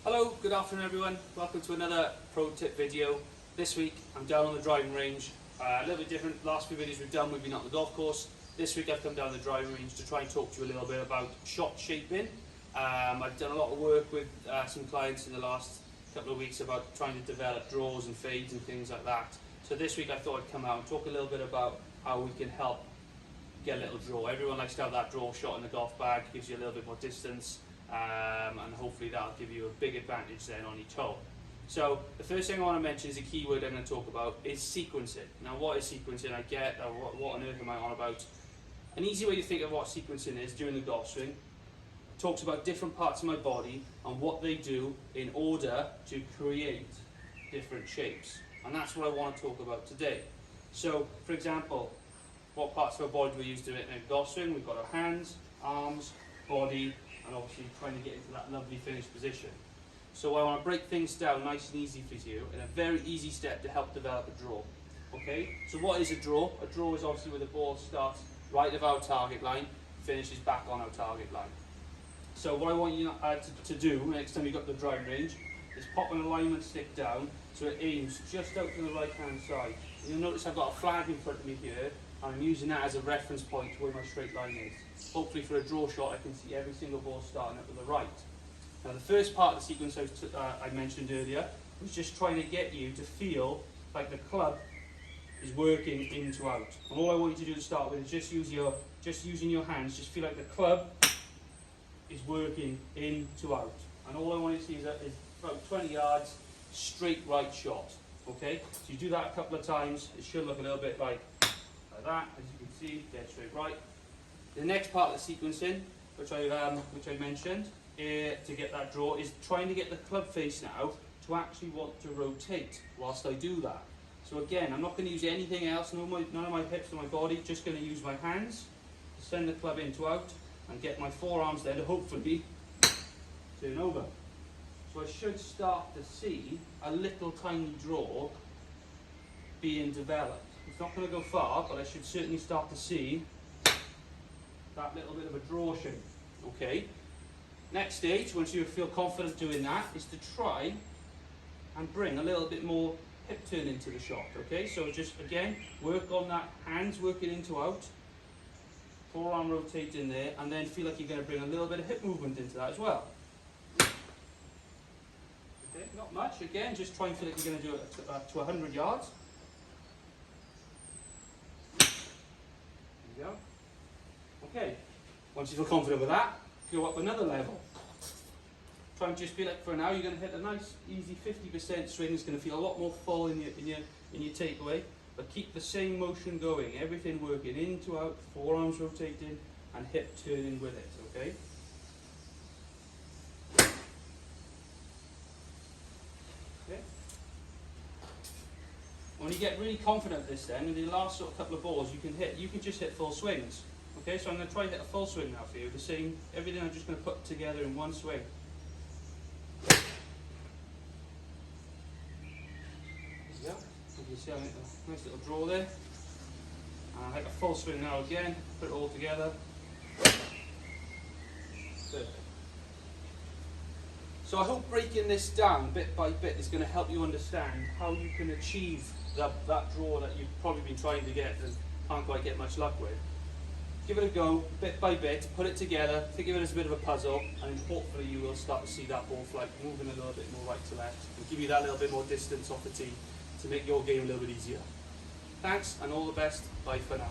Hello, good afternoon everyone. Welcome to another pro tip video. This week I'm down on the driving range. A little bit different. Last few videos we've done, we've been on the golf course. This week I've come down the driving range to try and talk to you a little bit about shot shaping. I've done a lot of work with some clients in the last couple of weeks about trying to develop draws and fades and things like that. So this week I thought I'd come out and talk a little bit about how we can help get a little draw. Everyone likes to have that draw shot in the golf bag, gives you a little bit more distance. And hopefully that'll give you a big advantage then on each hole. So the first thing I want to mention is a key word I'm going to talk about is sequencing. Now what is sequencing? I get, what on earth am I on about? An easy way to think of what sequencing is during the golf swing, talks about different parts of my body and what they do in order to create different shapes. And that's what I want to talk about today. So for example, what parts of our body do we use to make a golf swing? We've got our hands, arms, body, and obviously trying to get into that lovely finished position. So I want to break things down nice and easy for you in a very easy step to help develop a draw. Okay, so what is a draw? A draw is obviously where the ball starts right of our target line, finishes back on our target line. So what I want you to do next time you got the driving range is pop an alignment stick down so it aims just out to the right hand side. And you'll notice I've got a flag in front of me here, and I'm using that as a reference point to where my straight line is. Hopefully for a draw shot I can see every single ball starting up to the right. Now the first part of the sequence I mentioned earlier was just trying to get you to feel like the club is working in to out. And all I want you to do to start with is just using your hands, just feel like the club is working in to out. And all I want you to see is about 20 yards straight right shot. Okay? So you do that a couple of times, it should look a little bit like that, as you can see, dead straight right. The next part of the sequencing, which I mentioned, to get that draw, is trying to get the club face now to actually want to rotate whilst I do that. So again, I'm not going to use anything else, none of my hips or my body, just going to use my hands to send the club in to out and get my forearms there to hopefully turn over. So I should start to see a little tiny draw being developed. It's not going to go far, but I should certainly start to see that little bit of a draw shape. Okay. Next stage, once you feel confident doing that, is to try and bring a little bit more hip turn into the shot. Okay, so just again work on that, hands working in to out, forearm rotating there, and then feel like you're going to bring a little bit of hip movement into that as well. Okay, not much. Again, just try and feel like you're going to do it to 100 yards. There you go. Okay, once you feel confident with that, go up another level. Try and just feel like for now you're going to hit a nice easy 50% swing. It's going to feel a lot more full in your takeaway, but keep the same motion going. Everything working in to out, forearms rotating, and hip turning with it. Okay. Okay. When you get really confident at this, then in the last sort of couple of balls you can just hit full swings. Okay, so I'm going to try to hit a full swing now for you. The same, everything I'm just going to put together in one swing. There you go. You can see I make a nice little draw there. And I'll hit a full swing now again, put it all together. Perfect. So I hope breaking this down bit by bit is going to help you understand how you can achieve that draw that you've probably been trying to get and can't quite get much luck with. Give it a go, bit by bit, put it together, think of it as a bit of a puzzle, and hopefully you will start to see that ball flight moving a little bit more right to left, and give you that little bit more distance off the tee to make your game a little bit easier. Thanks, and all the best. Bye for now.